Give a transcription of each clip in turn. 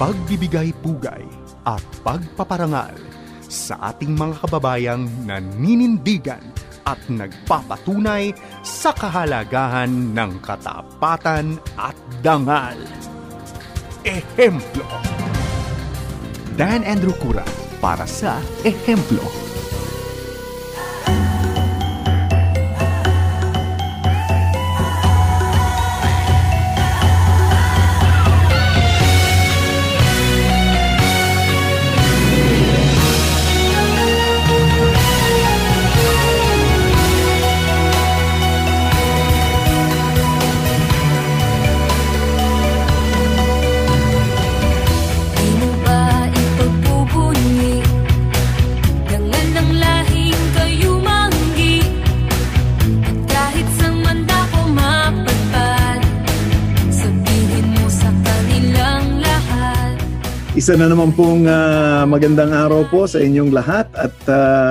pagbibigay pugay at pagpaparangal sa ating mga kababayang naninindigan at nagpapatunay sa kahalagahan ng katapatan at dangal. Ehemplo. Dan Andrew Cura para sa Ehemplo. Isa na naman pong magandang araw po sa inyong lahat at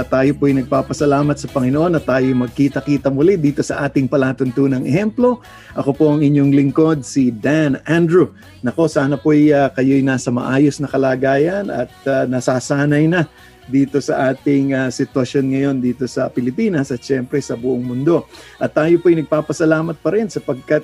tayo po'y nagpapasalamat sa Panginoon na tayo magkita-kita muli dito sa ating palatuntunang ehemplo. Ako po ang inyong lingkod, si Dan Andrew. Nako, sana po'y kayo'y nasa maayos na kalagayan at nasasanay na dito sa ating sitwasyon ngayon dito sa Pilipinas at syempre sa buong mundo. At tayo po'y nagpapasalamat pa rin sapagkat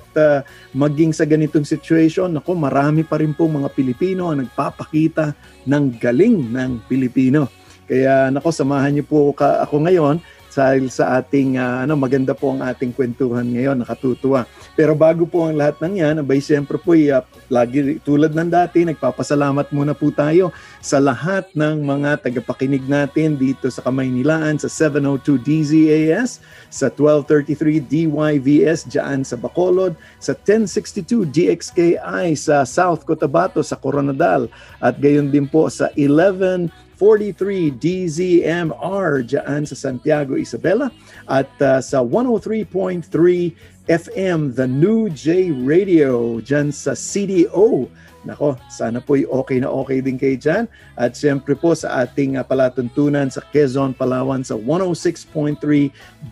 maging sa ganitong situation, ako marami pa rin po mga Pilipino ang nagpapakita ng galing ng Pilipino. Kaya nako, samahan niyo po ako ngayon dahil sa ating maganda po ang ating kwentuhan ngayon, nakatutuwa. Pero bago po ang lahat ng yan, abay siyempre po lagi tulad ng dati, nagpapasalamat muna po tayo sa lahat ng mga tagapakinig natin dito sa Kamaynilaan sa 702 DZAS, sa 1233 DYVS dyan sa Bacolod, sa 1062 DXKI sa South Cotabato sa Coronadal, at gayon din po sa 1143 DZMR dyan sa Santiago, Isabela, at sa 103.3 FM, The New J Radio, dyan sa CDO. Nako, sana po'y okay na okay din kayo dyan. At siyempre po sa ating palatuntunan sa Quezon, Palawan sa 106.3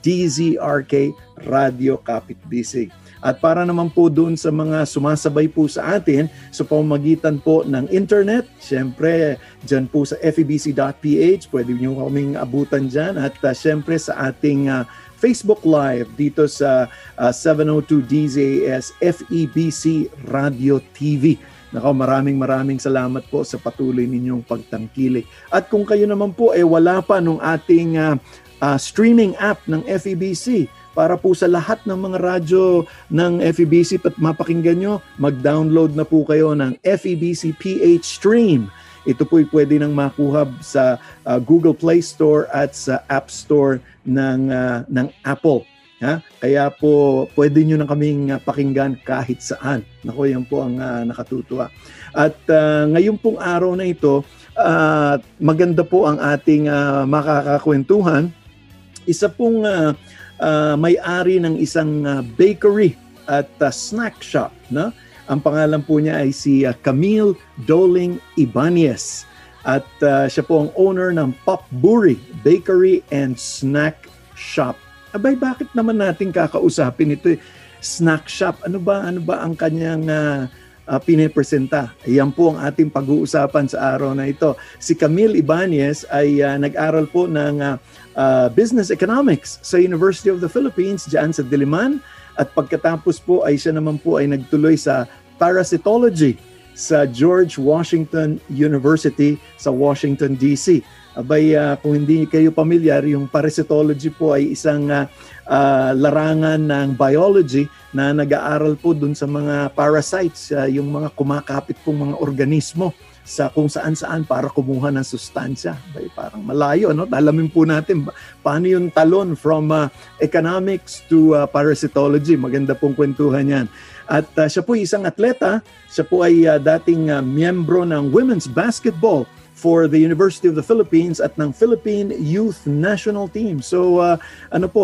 DZRK Radio Kapit Bisig. At para naman po doon sa mga sumasabay po sa atin sa pamamagitan po ng internet, siyempre dyan po sa febc.ph, pwede nyo kaming abutan dyan. At siyempre sa ating Facebook Live dito sa 702 DZAS FEBC Radio TV. Nako, maraming salamat po sa patuloy ninyong pagtangkilik. At kung kayo naman po wala pa nung ating streaming app ng FEBC, para po sa lahat ng mga radyo ng FEBC at mapakinggan nyo, mag-download na po kayo ng FEBC PH Stream. Ito po'y pwede nang makuha sa Google Play Store at sa App Store ng Apple. Ha? Kaya po pwede nyo na kaming pakinggan kahit saan. Nako, yan po ang nakatutuwa. At ngayon pong araw na ito, maganda po ang ating makakakwentuhan. Isa pong may-ari ng isang bakery at snack shop. No? Ang pangalan po niya ay si Camille Doling Ibanez. At siya po ang owner ng Pop Buri Bakery and Snack Shop. Abay, bakit naman natin kakausapin ito? Snack shop, ano ba ang kanyang pinipresenta? Ayan po ang ating pag-uusapan sa araw na ito. Si Camille Ibanez ay nag-aral po ng Business Economics sa University of the Philippines dyan sa Diliman. At pagkatapos po ay siya naman po ay nagtuloy sa Parasitology sa George Washington University sa Washington, D.C. Abay, kung hindi kayo pamilyar, yung parasitology po ay isang larangan ng biology na nag-aaral po dun sa mga parasites, yung mga kumakapit pong mga organismo sa kung saan-saan para kumuha ng sustansya. Abay, parang malayo, no? Alamin po natin paano yung talon from economics to parasitology. Maganda pong kwentuhan yan. At siya po isang atleta. Siya po ay dating miyembro ng women's basketball for the University of the Philippines at ng Philippine Youth National Team. So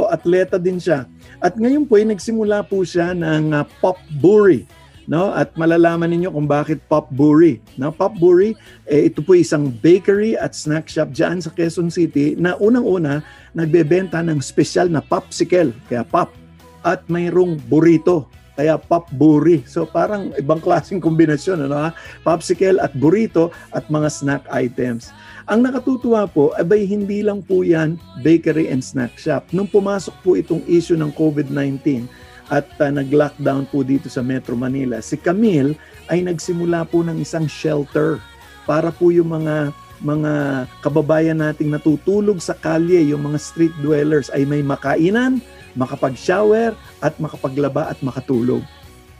atleta din siya. At ngayon po ay nagsimula po siya ng Pop Buri. No? At malalaman ninyo kung bakit Pop Buri. No? Pop Buri, ito po isang bakery at snack shop dyan sa Quezon City na unang-una nagbebenta ng special na popsicle, kaya pop. At mayroong burrito. Kaya popburi. So parang ibang klaseng kombinasyon, ano ha? Popsicle at burrito at mga snack items. Ang nakatutuwa po, abay hindi lang po yan bakery and snack shop. Nung pumasok po itong issue ng COVID-19 at nag-lockdown po dito sa Metro Manila, si Camille ay nagsimula po ng isang shelter para po yung mga kababayan nating natutulog sa kalye, yung mga street dwellers ay may makainan, makapag-shower at makapaglaba at makatulog.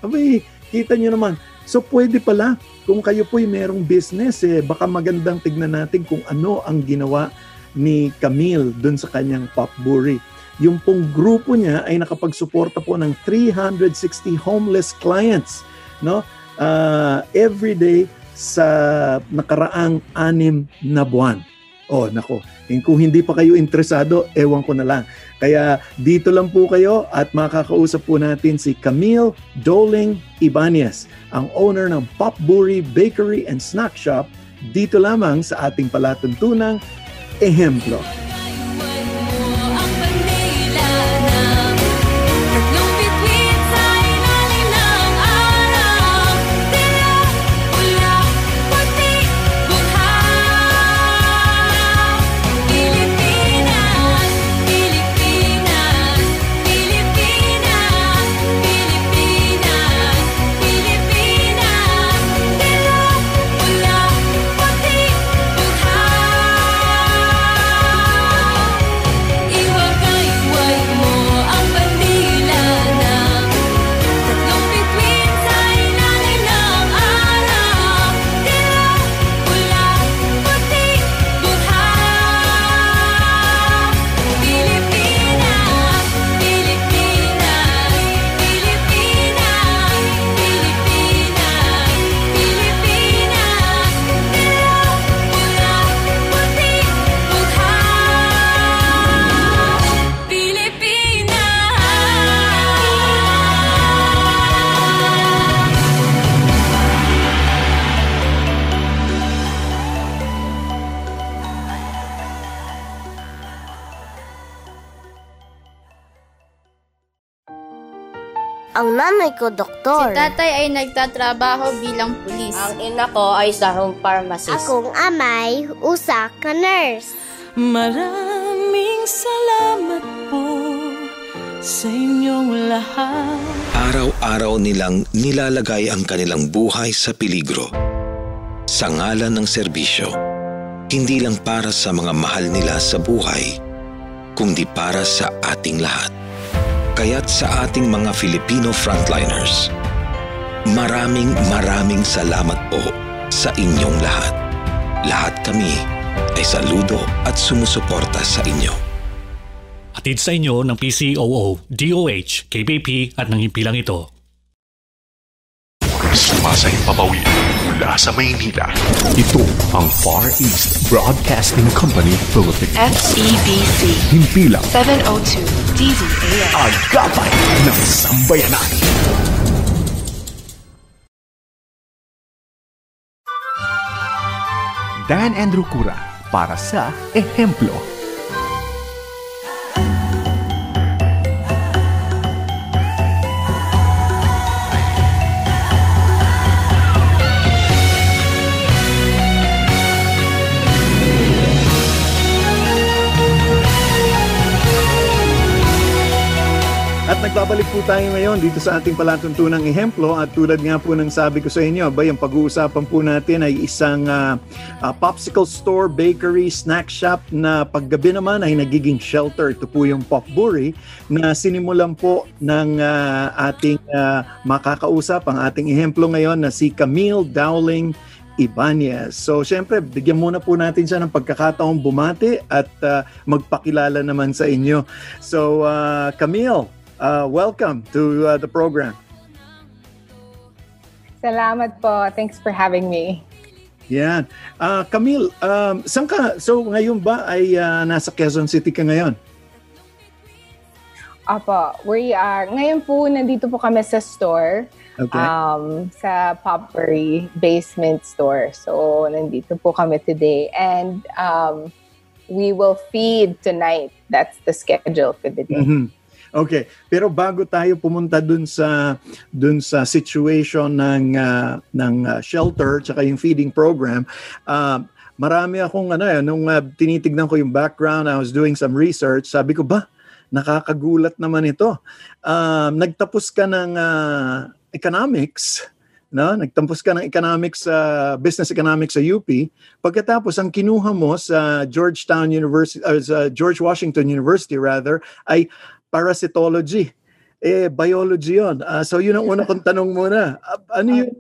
Abay, kita nyo naman. So pwede pala, kung kayo po'y merong business, baka magandang tignan natin kung ano ang ginawa ni Camille dun sa kanyang popburi. Yung pong grupo niya ay nakapagsuporta po ng 360 homeless clients, no? Every day sa nakaraang 6 na buwan. Oh, nako. Kung hindi pa kayo interesado, ewan ko na lang. Kaya dito lang po kayo at makakausap po natin si Camille Dowling Ibanez, ang owner ng Popburi Bakery and Snack Shop, dito lamang sa ating palatuntunang Ehemplo. Ang nanay ko, doktor. Si tatay ay nagtatrabaho bilang pulis. Ang ina ko ay sa home pharmacist. Akong amay, usa ka nurse. Maraming salamat po sa inyong lahat. Araw-araw nilang nilalagay ang kanilang buhay sa peligro. Sa ngalan ng serbisyo, hindi lang para sa mga mahal nila sa buhay, kundi para sa ating lahat. Kaya't sa ating mga Filipino frontliners, maraming salamat po sa inyong lahat. Lahat kami ay saludo at sumusuporta sa inyo. Hatid sa inyo ng PCOO, DOH, KBP at ng himpilang ito. Sumasayang papawid mula sa Maynila. Ito ang Far East Broadcasting Company Philippines. FEBC. Himpilang 702 DZAM. Agapay ng Sambayanan. Dan Andrew Cura para sa Ehemplo. At nagbabalik po tayo ngayon dito sa ating palatuntunang Ehemplo at tulad nga po ng sabi ko sa inyo, ang pag-uusapan po natin ay isang popsicle store, bakery, snack shop na paggabi naman ay nagiging shelter. Ito po yung Popburi na sinimulan po ng ating makakausap, ang ating Ehemplo ngayon na si Camille Dowling Ibanez. So, syempre, bigyan muna po natin siya ng pagkakataong bumati at magpakilala naman sa inyo. So, Camille, welcome to the program. Salamat po. Thanks for having me. Yan. Camille, saan ka? So, ngayon ba ay nasa Quezon City ka ngayon? Apo, we are. Ngayon po, nandito po kami sa store. Okay. Sa Popburi basement store. So, nandito po kami today. And we will feed tonight. That's the schedule for the day. Mm-hmm. Okay, pero bago tayo pumunta dun sa situation ng shelter tsaka yung feeding program, marami akong nung tinitignan ko yung background, I was doing some research, sabi ko nakakagulat naman ito. Nagtapos ka ng economics, no? Nagtapos ka ng economics, business economics sa UP. Pagkatapos ang kinuha mo sa George Washington University ay parasitology. Biology yun. So yun ang una kong tanong muna. Ano yung,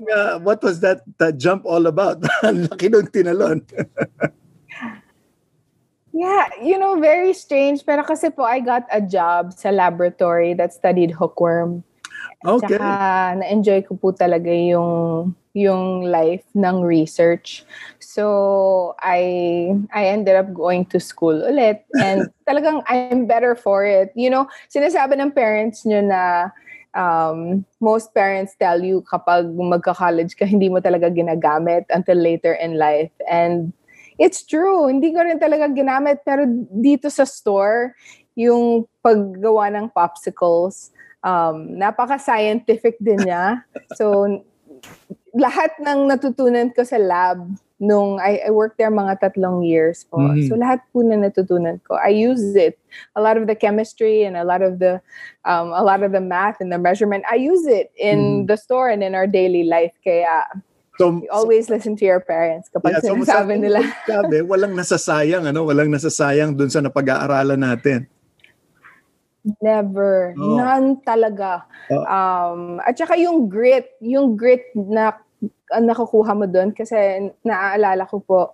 what was that jump all about? Laki nung tinalon. Yeah, very strange. Pero kasi po, I got a job sa laboratory that studied hookworm. Okay. Tsaka na-enjoy ko po talaga yung life ng research. So, I ended up going to school ulit. And talagang I'm better for it. Sinasabi ng parents nyo na most parents tell you kapag magka-college ka, hindi mo talaga ginagamit until later in life. And it's true. Hindi ko rin talaga ginamit. Pero dito sa store, yung paggawa ng popsicles, napaka-scientific din niya. So, lahat ng natutunan ko sa lab nung I worked there mga 3 years po. Mm-hmm. So, lahat po na natutunan ko, I use it. A lot of the chemistry and a lot of the math and the measurement, I use it in the store and in our daily life. Kaya, you always listen to your parents kapag sinasabi nila. Walang nasasayang dun sa napag-aaralan natin. Never. None talaga. At saka yung grit na nakukuha mo dun kasi naaalala ko po,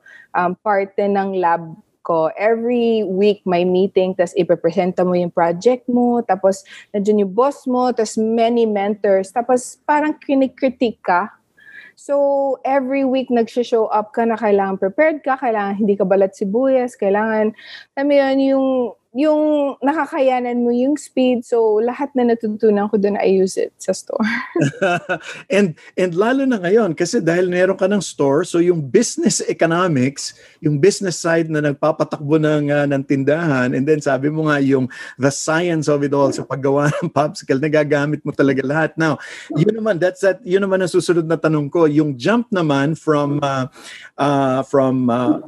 parte ng lab ko. Every week may meeting, tas ipepresenta mo yung project mo, tapos nandiyan yung boss mo, tas many mentors, tapos parang kinikritik ka. So, every week nagsho-show up ka na kailangan prepared ka, kailangan hindi ka balat sibuyas, kailangan, yung nakakayanan mo yung speed. So, lahat na natutunan ko doon, I use it sa store. and lalo na ngayon, kasi dahil meron ka ng store, so yung business economics, yung business side na nagpapatakbo ng tindahan, and then sabi mo nga yung the science of it all sa paggawa ng popsicle, nagagamit mo talaga lahat. Now, yun naman ang susunod na tanong ko. Yung jump naman from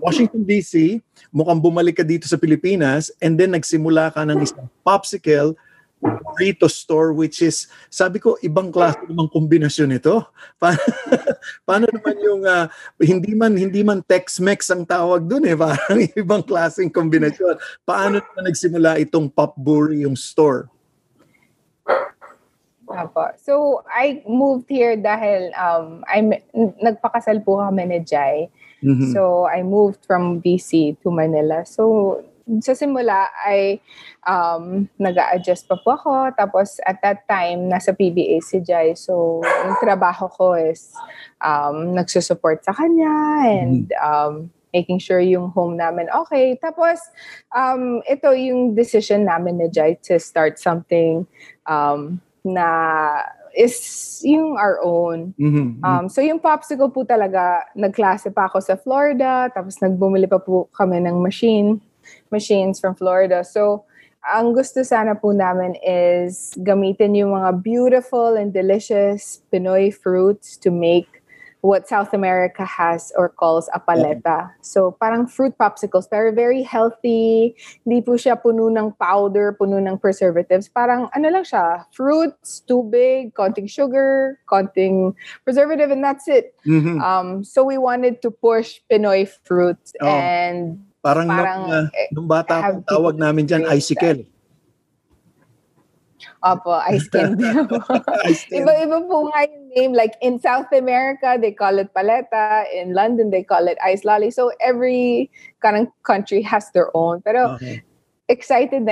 Washington DC, mukhang bumalik ka dito sa Pilipinas, and then nagsimula ka ng isang popsicle burrito store, which is, sabi ko, ibang klase namang kombinasyon ito. Paano naman yung, hindi man Tex-Mex ang tawag dun parang ibang klaseng kombinasyon. Paano naman nagsimula itong Popburry yung store? So, I moved here dahil nagpakasal po kami ni Jai. Mm-hmm. So, I moved from BC to Manila. So, sa simula, nag-a-adjust pa po ako. Tapos, at that time, nasa PBA si Jai. So, yung trabaho ko is nagsusupport sa kanya and making sure yung home namin okay. Tapos, ito yung decision namin ni Jai to start something na is yung our own. Mm-hmm. So yung popsicle po talaga, nagklase pa ako sa Florida, tapos nagbumili pa po kami ng machines from Florida. So ang gusto sana po namin is gamitin yung mga beautiful and delicious Pinoy fruits to make what South America has or calls a paleta. So parang fruit popsicles, pero very healthy. Hindi po siya puno ng powder, puno ng preservatives. Parang lang siya, fruits, tubig, konting sugar, konting preservative, and that's it. Mm-hmm. So we wanted to push Pinoy fruits and parang nung bata akong tawag namin dyan, icicle. Opo, ice candy. Iba-iba po nga yung name. Like in South America, they call it paleta. In London, they call it ice lolly. So every kind of country has their own. Pero excited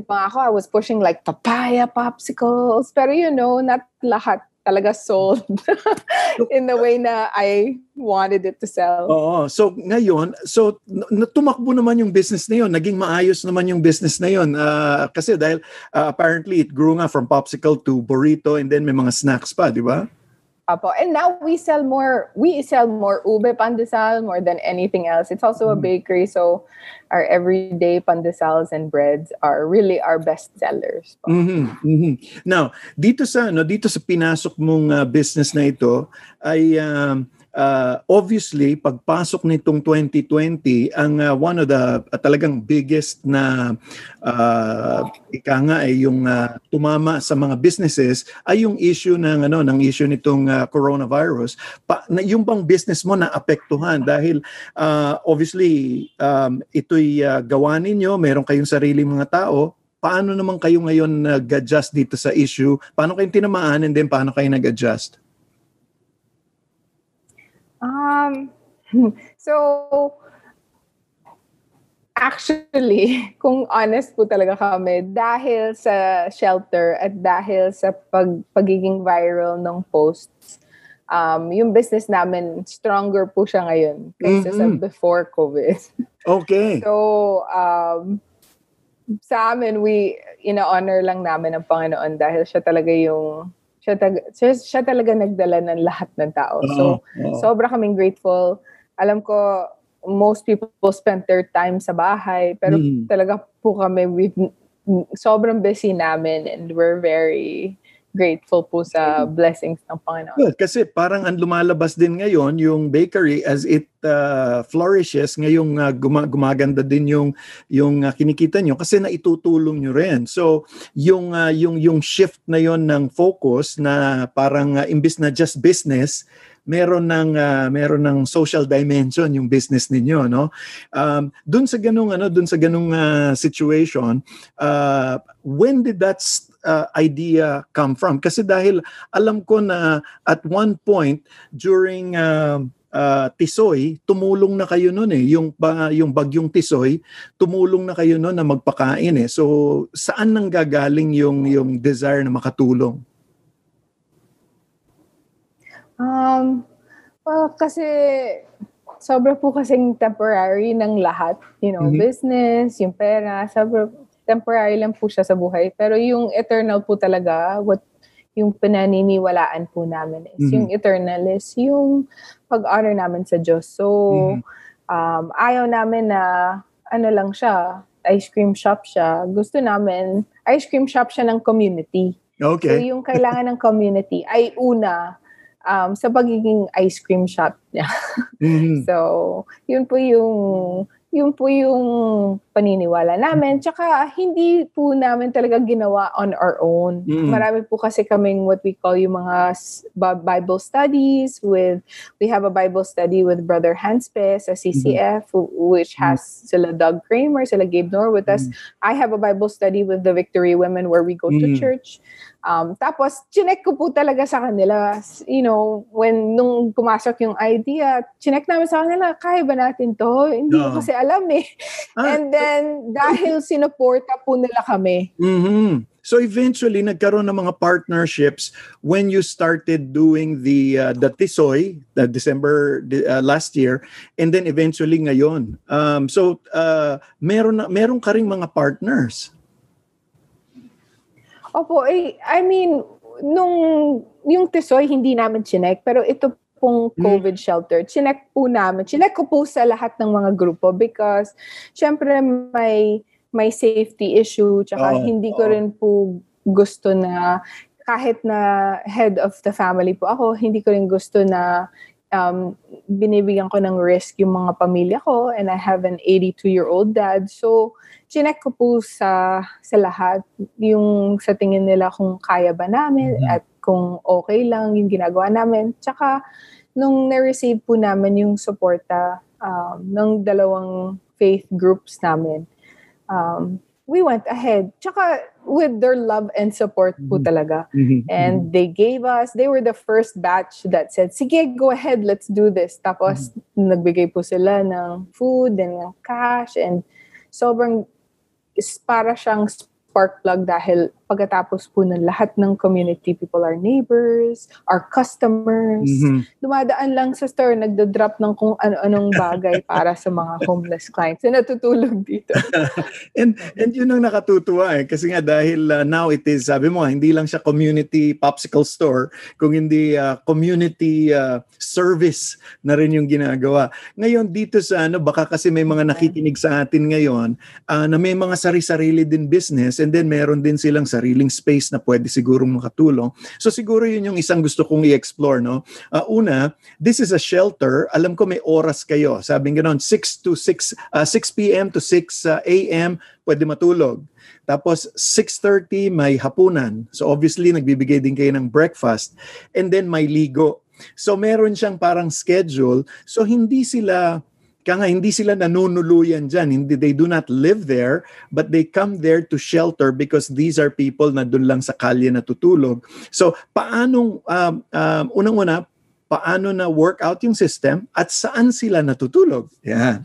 pa ako. I was pushing like papaya popsicles. Pero not lahat talaga sold in the way na I wanted it to sell. Oo. So ngayon, tumakbo naman yung business na yun. Naging maayos naman yung business na yun. Kasi dahil apparently it grew nga from popsicle to burrito and then may mga snacks pa, di ba? Apo. And now we sell more ube pandesal more than anything else. It's also a bakery, so our everyday pandesals and breads are really our best sellers. Now, dito sa pinasok mong business na ito ay obviously pagpasok nitong 2020 ang one of the talagang biggest na ay yung tumama sa mga businesses ay yung issue ng issue nitong coronavirus. Yung bang business mo na apektuhan dahil obviously ito'y gawa ninyo, meron kayong sariling mga tao. Paano naman kayo ngayon nag-adjust dito sa issue? Paano kayong tinamaan and then paano kayo nag-adjust? So actually, kung honest po talaga kami, dahil sa shelter at dahil sa pagiging viral ng posts, yung business namin stronger po siya ngayon kaysa sa before COVID. Okay. So sa amin, ina-honor lang namin ang Panginoon dahil siya talaga nagdala ng lahat ng tao. So, sobra kaming grateful. Alam ko, most people spend their time sa bahay, pero talaga po kami, sobrang busy namin and we're very grateful po sa blessings ng Panginoon. Well, kasi parang ang lumalabas din ngayon, yung bakery as it flourishes, ngayong gumaganda din yung kinikita nyo kasi naitutulong nyo rin. So, yung shift na yon ng focus na parang imbis na just business, meron ng social dimension yung business ninyo, no? Dun sa ganung situation, when did that idea come from? Kasi dahil alam ko na at one point during Tisoy, tumulong na kayo noon yung bagyong Tisoy, tumulong na kayo noon na magpakain So saan nanggagaling yung desire na makatulong? Well, kasi sobra po kasing temporary ng lahat, business, yung pera, sobra temporary lang po siya sa buhay. Pero yung eternal po talaga, yung pinaniniwalaan po namin is, yung eternal is yung pag-honor namin sa Diyos. So, ayaw namin na, lang siya, ice cream shop siya. Gusto namin, ice cream shop siya ng community. Okay. So, yung kailangan ng community ay una, sa pagiging ice cream shop niya. So, yun po yung paniniwala namin. Tsaka, hindi po namin talaga ginawa on our own. Marami po kasi kaming what we call yung mga Bible studies we have a Bible study with Brother Hanspe sa CCF, which has sila Doug Kramer, sila Gabe Noor with us. I have a Bible study with the Victory Women where we go to church. Tapos, chinek ko po talaga sa kanila. Nung pumasok yung idea, chinek namin sa kanila, kaya ba natin to? Hindi ko kasi alam And then, dahil sinuporta po nila kami. So eventually, nagkaroon ng mga partnerships when you started doing the Tisoy, December last year, and then eventually ngayon. So meron ka ring mga partners. Opo, I mean, yung Tisoy, hindi namin chinek, pero ito pong COVID shelter, chinek ko po sa lahat ng mga grupo because syempre may safety issue, tsaka hindi ko rin po gusto na, kahit na head of the family po ako, hindi ko rin gusto na binibigyan ko ng risk yung mga pamilya ko, and I have an 82-year-old dad. So, chinek ko po sa lahat yung sa tingin nila kung kaya ba namin at kung okay lang yung ginagawa namin. Tsaka, nung na-receive po namin yung suporta ng dalawang faith groups namin, we went ahead. Tsaka, with their love and support po talaga. And they were the first batch that said, sige, go ahead, let's do this. Tapos, nagbigay po sila ng food and ng cash, and sobrang para siyang spark plug dahil pagkatapos po ng lahat ng community people, our neighbors, our customers, dumadaan lang sa store, nagdo-drop ng kung ano-anong bagay para sa mga homeless clients na natutulog dito. and yun ang nakatutuwa kasi nga dahil now it is, sabi mo, hindi lang siya community popsicle store, kung hindi community service na rin yung ginagawa. Ngayon dito sa baka kasi may mga nakikinig sa atin ngayon na may mga sari-sarili din business, and then meron din silang sariling space na pwede sigurong makatulong. So siguro yun yung isang gusto kong i-explore, no? Una, this is a shelter. Alam ko may oras kayo. Sabi nga 6 p.m. to 6 a.m. pwede matulog. Tapos 6:30 may hapunan. So obviously nagbibigay din kayo ng breakfast, and then may ligo. So meron siyang parang schedule. So hindi sila nanunuluyan dyan. They do not live there, but they come there to shelter because these are people na dun lang sa kalye natutulog. So, unang-una, paano na work out yung system at saan sila natutulog? Yan.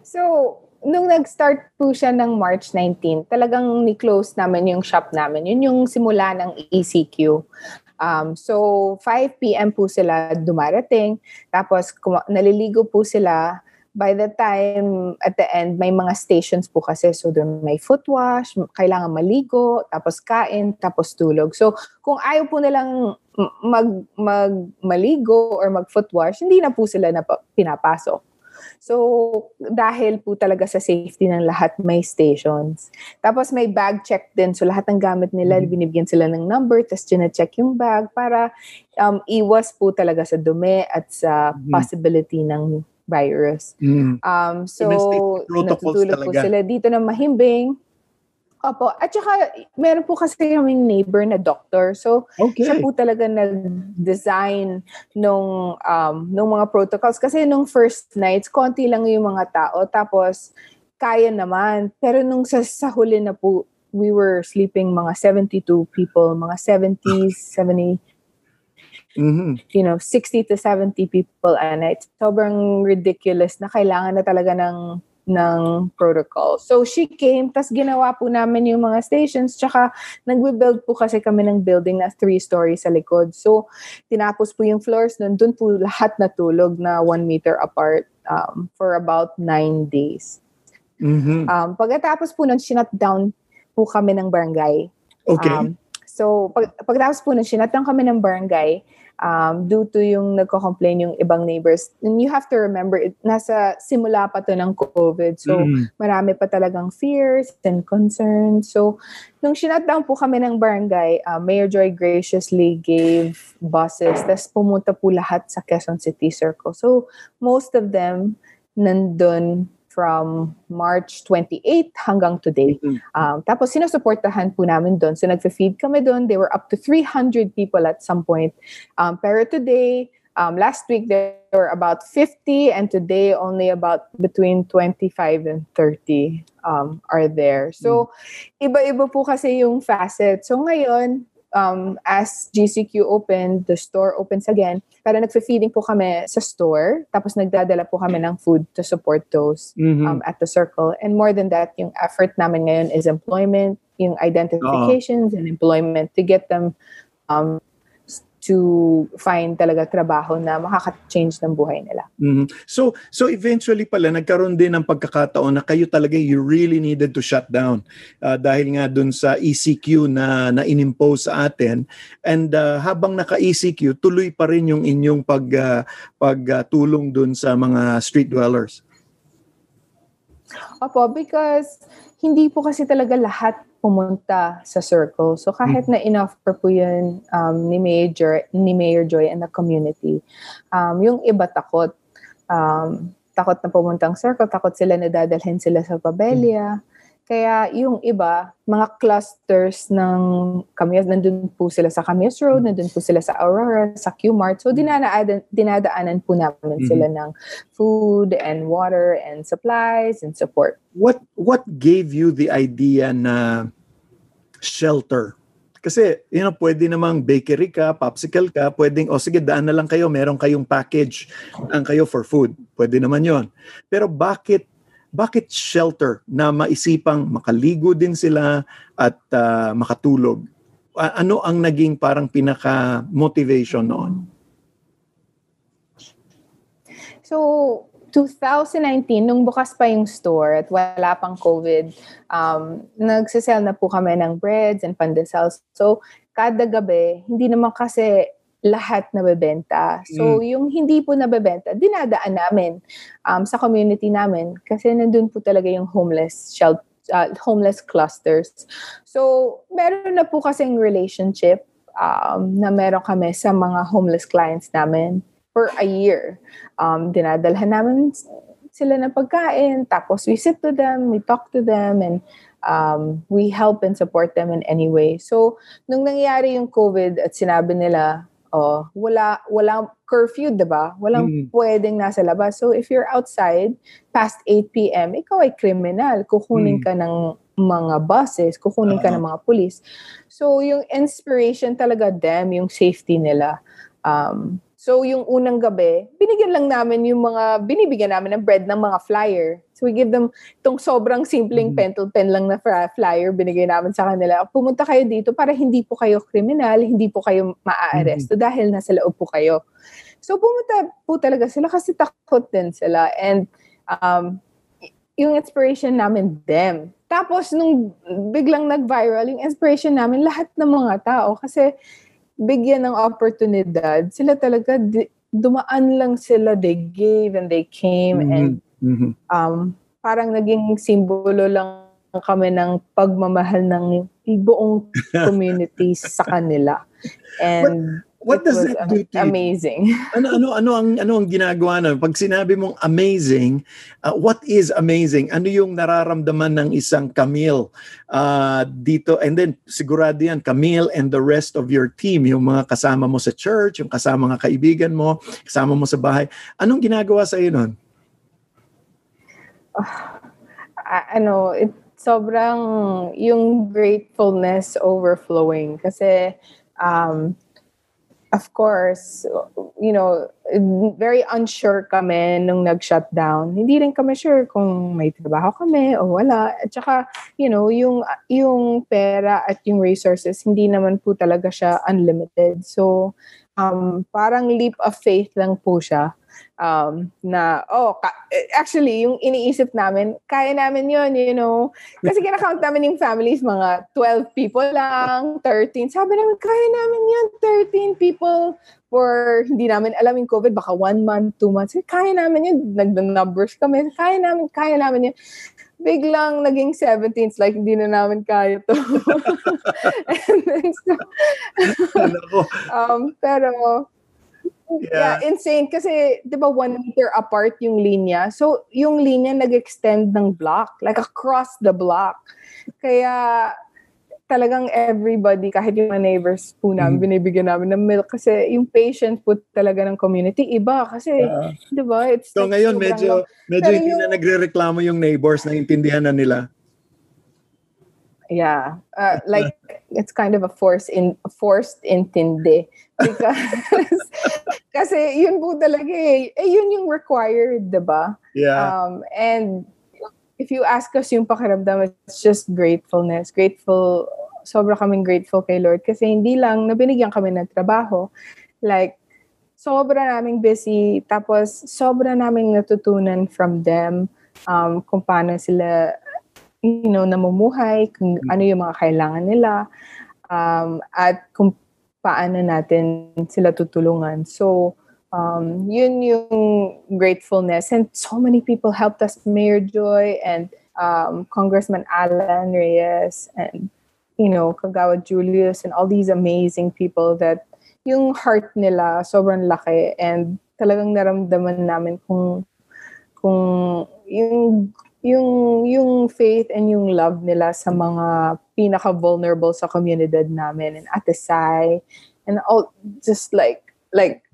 So, nung nag-start po siya ng March 19, talagang ni-close namin yung shop namin. Yun yung simula ng ECQ. So, 5 p.m. po sila dumarating. Tapos, naliligo po sila. By the time, at the end, may mga stations po kasi. So, doon may foot wash, kailangan maligo, tapos kain, tapos tulog. So, kung ayaw po nilang maligo or mag-foot wash, hindi na po sila pinapasok. So, dahil po talaga sa safety ng lahat, may stations. Tapos may bag check din. So, lahat ng gamit nila, binibigyan sila ng number, tapos chine-check yung bag para iwas po talaga sa dumi at sa possibility ng virus. So, natutulog po sila dito ng mahimbing. Opo. At saka, meron po kasi kaming neighbor na doctor. So, siya po talaga nag-design nung mga protocols. Kasi nung first nights, konti lang yung mga tao. Tapos, kaya naman. Pero nung sa huli na po, we were sleeping mga 72 people, mga 70, 60 to 70 people a night. Sobrang ridiculous na kailangan na talaga ng protocol. So, she came, tas ginawa po namin yung mga stations, tsaka nagbe-build po kasi kami ng building na 3 stories sa likod. So, tinapos po yung floors nun, dun po lahat natulog na 1 meter apart for about 9 days. Pagkatapos po nun, sinut down po kami ng barangay. So, pagkatapos po nun, sinut down kami ng barangay, due to yung nagko-complain yung ibang neighbors. And you have to remember, nasa simula pa to ng COVID. So, marami pa talagang fears and concerns. So, nung shutdown po kami ng barangay, Mayor Joy graciously gave buses. Tapos pumunta po lahat sa Quezon City Circle. So, most of them nandun from March 28 hanggang today. Tapos sinusuportahan po namin doon. So nagfe-feed kami doon. They were up to 300 people at some point. Pero today, last week there were about 50, and today only about between 25 and 30 are there. So iba-iba po kasi yung facet. So ngayon, as GCQ opened, the store opens again. Pero nagfe-feeding po kami sa store, tapos nagdadala po kami ng food to support those at the circle. And more than that, yung effort namin ngayon is employment, yung identifications and employment to get them to find talaga trabaho na makaka-change ng buhay nila. So eventually pala, nagkaroon din ng pagkakataon na kayo talaga, you really needed to shut down dahil nga dun sa ECQ na inimpose sa atin. And habang naka-ECQ, tuloy pa rin yung inyong pagtulong dun sa mga street dwellers. Opo, because hindi po kasi talaga lahat pumunta sa circle. So kahit na in-offer po yun ni Mayor Joy and the community, yung iba takot. Takot na pumuntang circle, takot sila na dadalhin sila sa Pabella. Kaya yung iba, mga clusters ng Camias, nandun po sila sa Camias Road, nandun po sila sa Aurora, sa Q-Mart. So dinadaanan po namin sila ng food and water and supplies and support. What gave you the idea na shelter? Kasi, pwede namang bakery ka, popsicle ka, pwedeng, sige, daan na lang kayo, meron kayong package ang kayo for food. Pwede naman yon. Pero bakit bakit shelter na maisipang makaligo din sila at makatulog? Ano ang naging parang pinaka-motivation noon? So, 2019, nung bukas pa yung store at wala pang COVID, nagsisell na po kami ng breads and pandesals. So, kada gabi, hindi naman kasi lahat nabebenta. So, yung hindi po nabebenta, dinadaan namin sa community namin kasi nandun po talaga yung homeless clusters. So, meron na po kasing relationship na meron kami sa mga homeless clients namin for a year. Dinadalhan namin sila ng pagkain, tapos we sit to them, we talk to them, and we help and support them in any way. So, nung nangyari yung COVID at sinabi nila, walang curfew, diba? Walang pwedeng nasa labas. So, if you're outside past 8 p.m., ikaw ay kriminal. Kukunin ka ng mga buses, kukunin ka ng mga police. So, yung inspiration talaga them, yung safety nila. So, yung unang gabi, binibigyan namin ng bread ng mga flyer. So, we give them itong sobrang simpleng pen lang na flyer, binigay namin sa kanila. Pumunta kayo dito para hindi po kayo kriminal, hindi po kayo maa-aresto dahil nasa loob po kayo. So, pumunta po talaga sila kasi takot din sila. And yung inspiration namin, them. Tapos, nung biglang nag-viral, yung inspiration namin, lahat ng mga tao. Kasi, bigyan ng oportunidad, sila talaga, dumaan lang sila, they gave and they came, and parang naging simbolo lang kami ng pagmamahal ng buong community sa kanila. And what does that do to you? Amazing. Ano ang ginagawa na? Pag sinabi mong amazing, what is amazing? Ano yung nararamdaman ng isang Camille dito? And then sigurado yan, Camille and the rest of your team, yung mga kasama mo sa church, yung kasama mga kaibigan mo, kasama mo sa bahay. Anong ginagawa sa iyo nun? Sobrang yung gratefulness overflowing. Kasi of course, very unsure kami nung nag-shutdown. Hindi rin kami sure kung may trabaho kami o wala. At saka, yung pera at yung resources, hindi naman po talaga siya unlimited. So, parang leap of faith lang po siya. Actually, yung iniisip namin, kaya namin yun, Kasi kinakount namin yung families, mga 12 people lang, 13. Sabi namin, kaya namin yun, 13 people for, hindi namin alam yung COVID, baka 1 month, 2 months. Kaya namin yun, nag-numbers kami, kaya namin yun. Biglang naging 17s, like, hindi na namin kaya to. And then, pero, yeah, insane. Kasi, di ba, 1 meter apart yung linya. So, yung linya nag-extend ng block, like across the block. Kaya, talagang everybody, kahit yung mga neighbors po namin, binibigyan namin ng milk. Kasi yung patient po talaga ng community, iba. Kasi, di ba, it's so, ngayon, medyo hindi na nagre-reklamo yung neighbors, na intindihan na nila. Yeah. Like, it's kind of a forced intindi. Because, kasi yun po talaga yun yung required, diba? Yeah. And if you ask us yung pakiramdam, it's just gratefulness. Sobra kaming grateful kay Lord. Kasi hindi lang, nabinigyan kami ng trabaho. Like, sobra naming busy. Tapos, sobra naming natutunan from them. Kung paano sila namumuhay, kung ano yung mga kailangan nila, at kung paano natin sila tutulungan. So, yun yung gratefulness. And so many people helped us, Mayor Joy and Congressman Alan Reyes and, Kagawad Julius and all these amazing people that yung heart nila sobrang laki and talagang naramdaman namin kung yung faith and yung love nila sa mga pinaka-vulnerable sa komunidad namin, and Ate Sai, and all, just like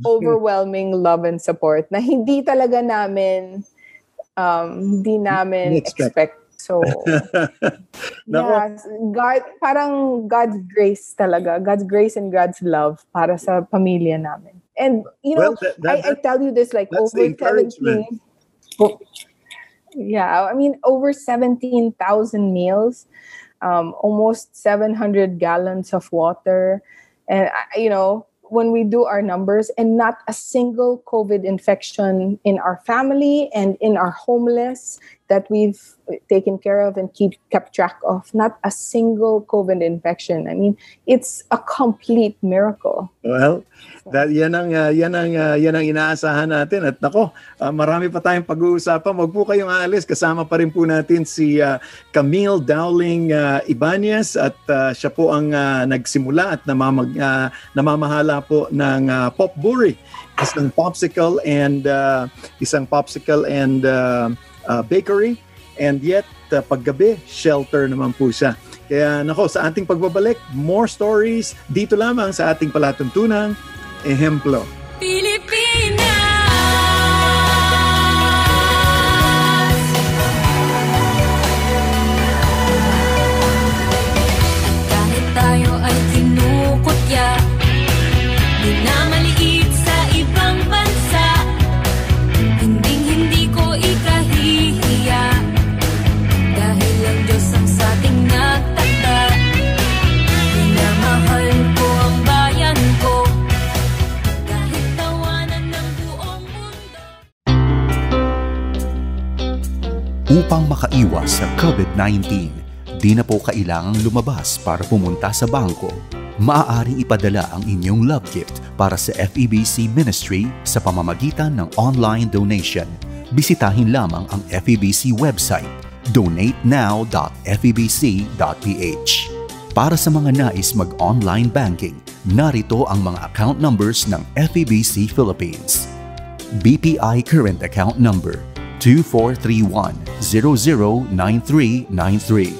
overwhelming love and support na hindi talaga namin expect. So, God's grace talaga, God's grace and God's love para sa pamilya namin. And, I tell you this, like, over 17, Yeah, I mean, over 17,000 meals, almost 700 gallons of water. And, when we do our numbers, and not a single COVID infection in our family and in our homeless that we've taken care of and kept track of, not a single COVID infection. I mean, it's a complete miracle. Well, yan ang inaasahan natin. At nako, marami pa tayong pag-uusapan. Huwag po kayong aalis. Kasama pa rin po natin si Camille Dowling Ibanez, at siya po ang nagsimula at namamahala po ng Popbury, isang popsicle and bakery, and yet paggabi shelter naman po siya. Kaya nako, sa ating pagbabalik, more stories dito lamang sa ating palatuntunang Ehemplo. Kahit tayo ay kinukutya, minamaliit sa ibang bansa, hindi ko ikahihiya, dahil ang Diyos ang sating nagtakda. Minamahal ko ang bayan ko, kahit tawanan ng buong mundo. Upang makaiwas sa COVID-19, di na po kailangang lumabas para pumunta sa bangko. Maaaring ipadala ang inyong love gift para sa FEBC Ministry sa pamamagitan ng online donation. Bisitahin lamang ang FEBC website, donatenow.febc.ph. Para sa mga nais mag-online banking, narito ang mga account numbers ng FEBC Philippines. BPI Current Account Number 2431-009393.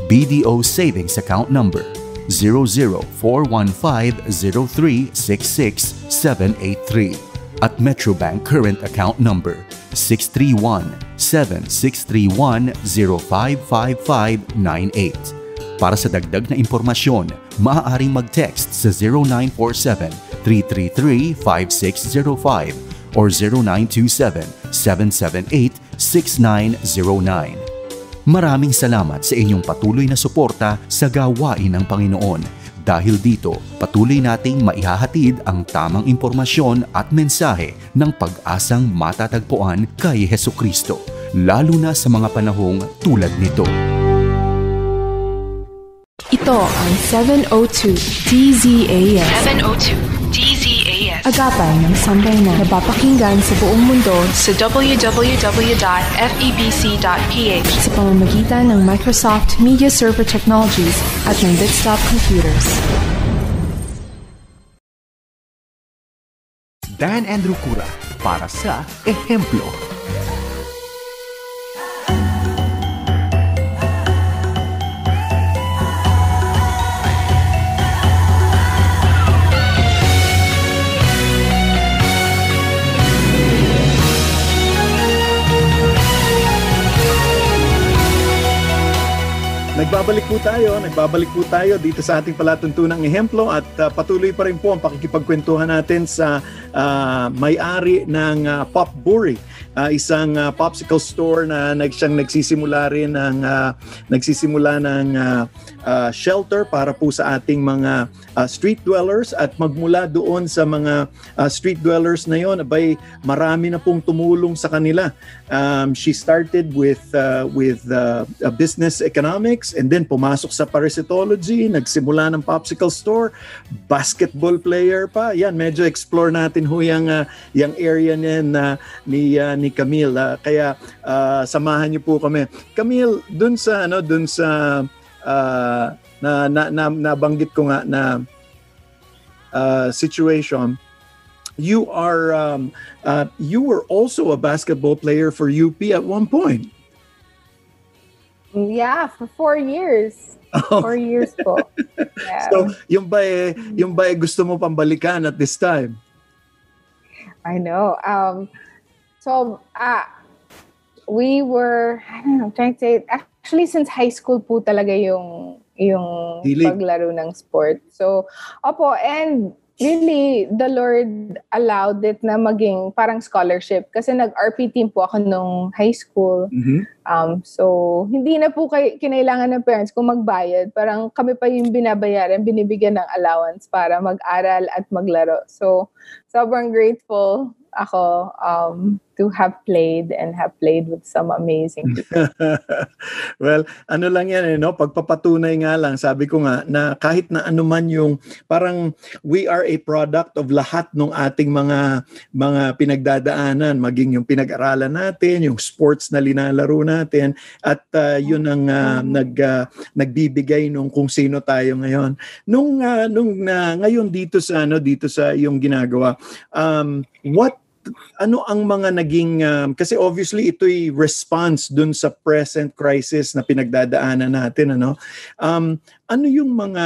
BDO Savings Account Number 0041503667783 at Metrobank Current Account Number 631-7631-055598. Para sa dagdag na impormasyon, maaaring mag-text sa 0947-333-5605 or 0927-778-6909. Maraming salamat sa inyong patuloy na suporta sa gawain ng Panginoon. Dahil dito, patuloy nating maihahatid ang tamang impormasyon at mensahe ng pag-asang matatagpuan kay Hesukristo, lalo na sa mga panahong tulad nito. Ito ang 702 DZAS. 702 DZAS. Agapay ng sambayanan na napapakinggan sa buong mundo sa www.febc.ph sa pamamagitan ng Microsoft Media Server Technologies at ng Desktop Computers. Dan Andrew Cura para sa Ehemplo. Nagbabalik po tayo dito sa ating palatuntunang Ehemplo, at patuloy pa rin po ang pakikipagkwentuhan natin sa may-ari ng Popbury, isang popsicle store na siyang nagsisimula ng shelter para po sa ating mga street dwellers, at magmula doon sa mga street dwellers na yon, abay marami na pong tumulong sa kanila. She started with business economics, and then pumasok sa parasitology, nagsimula ng popsicle store, basketball player pa. Yan, medyo explore natin ho yung area niya ni Camille. Kaya samahan niyo po kami. Camille, dun sa nabanggit ko nga na situation, you were also a basketball player for UP at one point. Yeah, for 4 years. 4 years po. Yeah. So, yung ba gusto mo pambalikan at this time? I know. We were, I don't know, trying to say, actually since high school po talaga yung paglaro ng sport. So, and really, the Lord allowed it na maging parang scholarship. Kasi nag-RP team po ako nung high school. So, hindi na po kinailangan ng parents kung magbayad. Parang kami pa yung binabayaran, binibigyan ng allowance para mag-aral at maglaro. So, sobrang grateful ako to have played with some amazing people. Well, ano lang yan, pagpapatunay nga lang, sabi ko nga, na kahit na ano man yung, parang we are a product of lahat ng ating mga pinagdadaanan, maging yung pinag-aralan natin, yung sports na linalaro natin, at yun ang nagbibigay nung kung sino tayo ngayon. Ngayon dito sa yung ginagawa, ano ang mga naging, kasi obviously ito'y response dun sa present crisis na pinagdadaanan natin, ano yung mga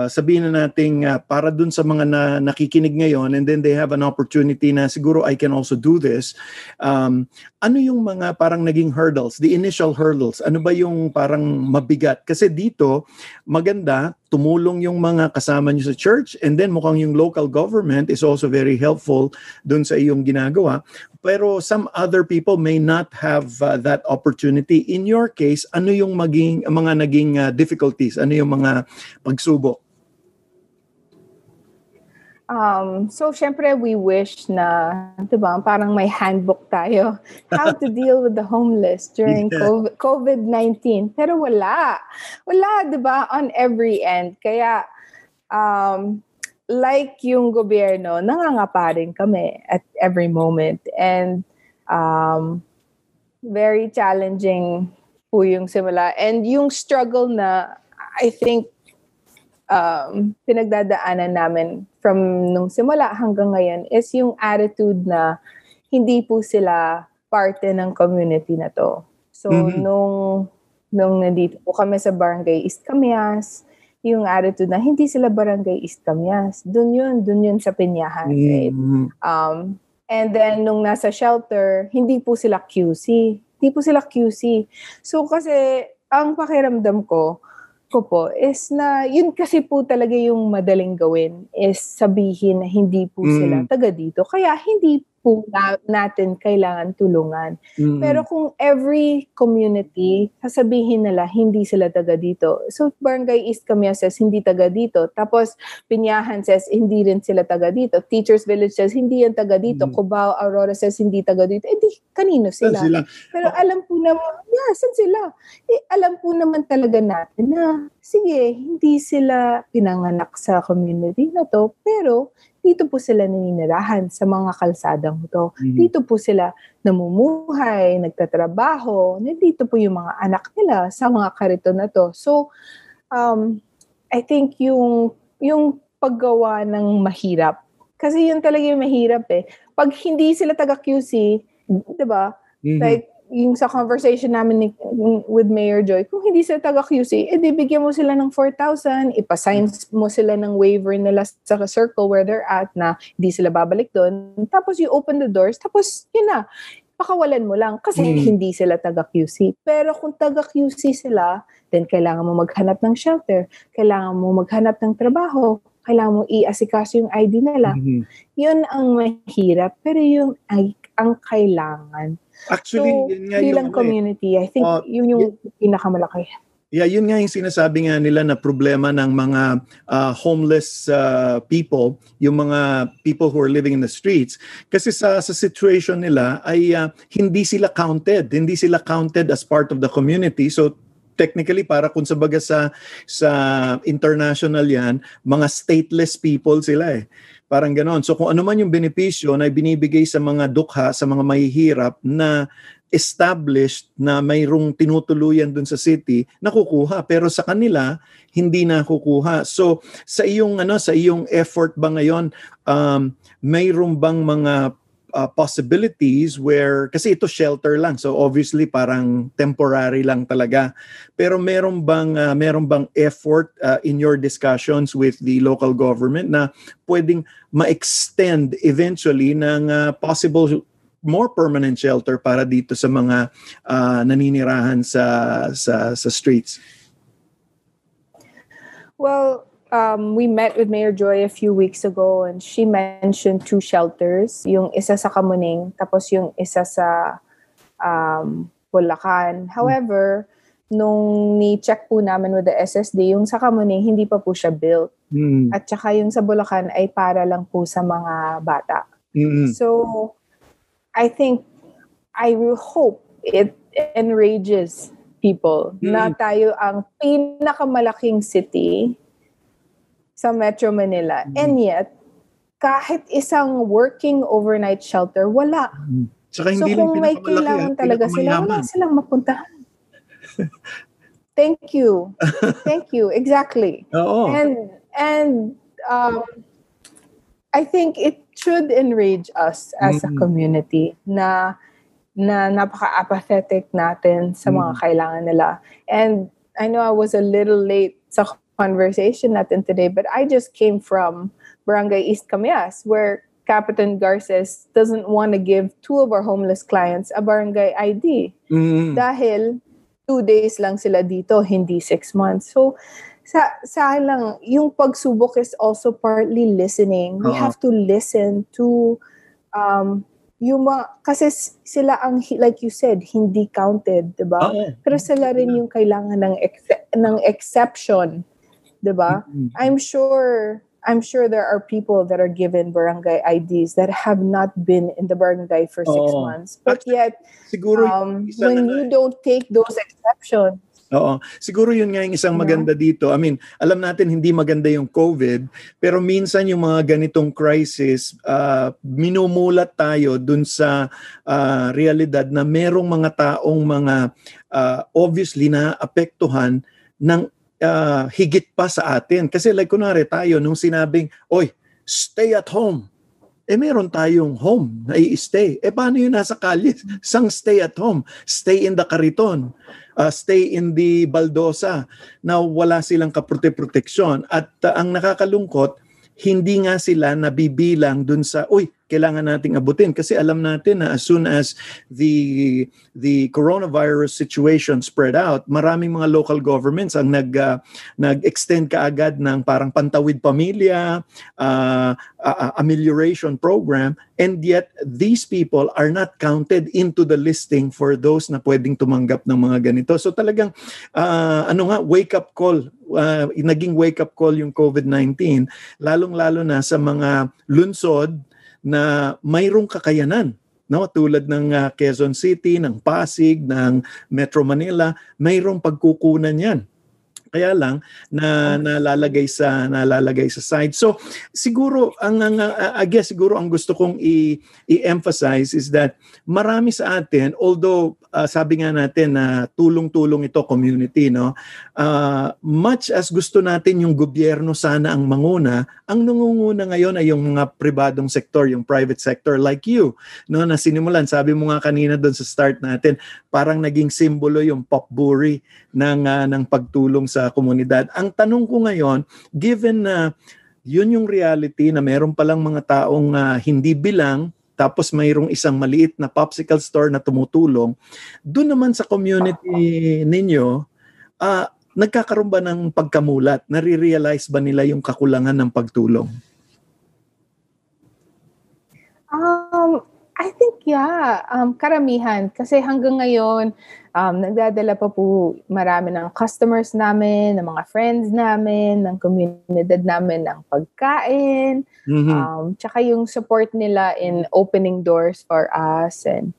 sabihin na nating para dun sa mga nakikinig ngayon and then they have an opportunity na siguro I can also do this, ano yung mga parang naging hurdles, the initial hurdles, ano ba yung parang mabigat? Kasi dito, maganda, tumulong yung mga kasama nyo sa church and then mukhang yung local government is also very helpful dun sa iyong ginagawa. Pero some other people may not have that opportunity. In your case, ano yung mga naging difficulties? Ano yung mga pagsubok? So, syempre, we wish na, diba, parang may handbook tayo. How to deal with the homeless during COVID-19. Pero wala. Wala, diba, on every end. Kaya, like yung gobyerno, nangangapa rin kami at every moment. And very challenging po yung simula. And yung struggle na, I think, pinagdadaanan namin from nung simula hanggang ngayon is yung attitude na hindi po sila parte ng community na to. So, nung nandito po kami sa Barangay East Camias, yung attitude na hindi sila Barangay East Camias. Dun yun sa Pinyahan. Right? And then, nung nasa shelter, hindi po sila QC. So, kasi, ang pakiramdam ko po is na yun kasi po talaga yung madaling gawin is sabihin na hindi po sila taga dito. Kaya hindi po natin kailangan tulungan. Pero kung every community, sasabihin nila hindi sila taga dito. So Barangay East Camias says hindi taga dito. Tapos Pinyahan says hindi rin sila taga dito. Teachers Village says hindi yan taga dito. Cubao, Aurora says hindi taga dito. Eh di, kanino sila? Pero alam po naman, saan sila? Alam po naman talaga natin na sige, hindi sila pinanganak sa community na to, pero dito po sila naninirahan sa mga kalsadang to. Dito po sila namumuhay, nagtatrabaho, dito po yung mga anak nila sa mga kariton na to. So, I think yung paggawa ng mahirap, kasi yun talaga yung mahirap eh. Pag hindi sila taga-QC, diba? Like, yung sa conversation namin with Mayor Joy, kung hindi sila taga-QC, di bigyan mo sila ng 4,000, ipasign mo sila ng waiver nila sa circle where they're at na hindi sila babalik doon. Tapos you open the doors, tapos yun na, pakawalan mo lang kasi hindi sila taga-QC. Pero kung taga-QC sila, then kailangan mo maghanap ng shelter, kailangan mo maghanap ng trabaho, kailangan mo i-asikaso yung ID nila. Yun ang mahirap, pero yung ang kailangan. Actually, so, yun nga bilang yung community, I think yun yung pinakamalaki. Yeah, yun nga yung sinasabi nga nila na problema ng mga homeless people, yung mga people who are living in the streets. Kasi sa situation nila ay hindi sila counted as part of the community. So technically, para kung sabaga sa international yan, mga stateless people sila eh. Parang ganon. So kung ano man yung benepisyo na binibigay sa mga dukha, sa mga mahihirap na established na mayroong tinutuluyan dun sa city, nakukuha. Pero sa kanila, hindi nakukuha. So sa iyong effort ba ngayon, mayroong bang mga possibilities where, kasi ito shelter lang, so obviously parang temporary lang talaga, pero meron bang effort in your discussions with the local government na pwedeng ma-extend eventually ng possible more permanent shelter para dito sa mga naninirahan sa streets? Well, we met with Mayor Joy a few weeks ago and she mentioned 2 shelters. Yung isa sa Kamuning, tapos yung isa sa Bulacan. However, nung ni-check po namin with the SSD, yung sa Kamuning, hindi pa po siya built. At saka yung sa Bulacan ay para lang po sa mga bata. So, I hope it enrages people na tayo ang pinakamalaking city sa Metro Manila. And yet, kahit isang working overnight shelter, wala. Saka So hindi lang kung may pinakamalaki, kailangan talaga sila, wala pinakamayaman. silang mapuntahan. Thank you. Thank you. Exactly. Oo. And I think it should enrage us as a community na napaka-apathetic natin sa mga kailangan nila. And I know I was a little late sa conversation natin today, but I just came from Barangay East Camias, where Capitan Garces doesn't want to give 2 of our homeless clients a barangay ID. Dahil 2 days lang sila dito, hindi 6 months. So, sa lang, yung pagsubok is also partly listening. We have to listen to yung mga, kasi sila ang, like you said, hindi counted, diba? Pero sila rin yung kailangan ng exception, diba? I'm sure there are people that are given barangay IDs that have not been in the barangay for 6 months. But yet, siguro when you don't take those exceptions, siguro yun nga yung isang maganda dito. I mean, alam natin hindi maganda yung COVID, pero minsan yung mga ganitong crisis, minumulat tayo dun sa realidad na merong mga taong obviously na apektuhan ng higit pa sa atin. Kasi like kunwari tayo, nung sinabing, oy, stay at home. Meron tayong home na i-stay. Paano yun nasa kalye? Sang stay at home? Stay in the Cariton. Stay in the Baldosa. Na wala silang kaproteksyon. At ang nakakalungkot, hindi nga sila nabibilang dun sa, kailangan nating abutin. Kasi alam natin na as soon as the coronavirus situation spread out, maraming mga local governments ang nag-extend kaagad ng parang pantawid pamilya, amelioration program, and yet these people are not counted into the listing for those na pwedeng tumanggap ng mga ganito. So talagang, wake-up call, naging wake-up call yung COVID-19, lalong-lalo na sa mga lunsod na mayroong kakayanan, no? Tulad ng Quezon City, ng Pasig, ng Metro Manila, mayroong pagkukunan yan. Kaya lang na nalalagay sa side. So siguro I guess siguro ang gusto kong i-emphasize is that marami sa atin, although sabi nga natin na tulong-tulong ito community, no? Much as gusto natin yung gobyerno sana ang manguna, ang nangunguna ngayon ay yung mga pribadong sektor, yung private sector like you, no, na sinimulan, sabi mo nga kanina doon sa start natin, parang naging simbolo yung potpourri ng pagtulong sa komunidad. Ang tanong ko ngayon, given na yun yung reality na meron palang mga taong hindi bilang, tapos mayroong isang maliit na popsicle store na tumutulong, doon naman sa community ninyo, nagkakaroon ba ng pagkamulat? Nare-realize ba nila yung kakulangan ng pagtulong? I think, karamihan. Kasi hanggang ngayon, nagdadala pa po marami ng customers namin, ng mga friends namin, ng komunidad namin ng pagkain. Tsaka yung support nila in opening doors for us and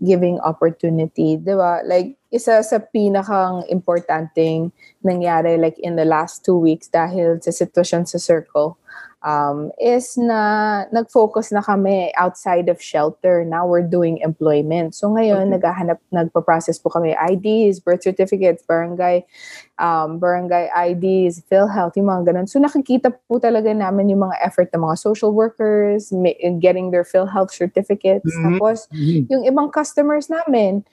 giving opportunity. Diba? Like, isa sa pinakang importanteng nangyari like in the last 2 weeks dahil sa sitwasyon sa Circle, is na nag-focus na kami outside of shelter. Now we're doing employment. So ngayon, nagpa-process po kami IDs, birth certificates, barangay IDs, PhilHealth, yung mga ganun. So nakikita po talaga namin yung mga effort ng mga social workers in getting their PhilHealth certificates. Tapos, yung ibang customers namin,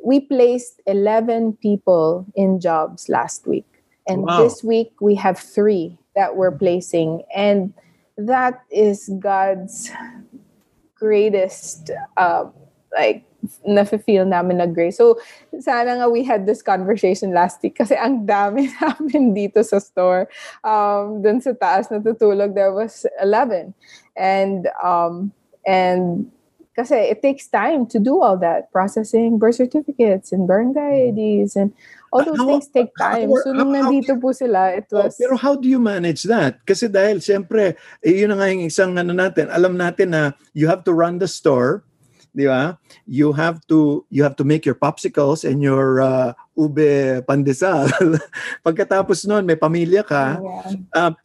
we placed 11 people in jobs last week. And this week, we have 3 that we're placing. And that is God's greatest like na-feel namin na grace. So, sana nga we had this conversation last week kasi ang dami namin dito sa store. Dun sa taas natutulog, there was 11. And kasi it takes time to do all that. Processing birth certificates and barangay IDs and all those things take time. So, nung nandito po sila, it was... Pero how do you manage that? Kasi dahil, siyempre, yun na nga yung isang natin. Alam natin na you have to run the store, di ba? You have to make your popsicles and your ube pandesal. Pagkatapos nun, may pamilya ka.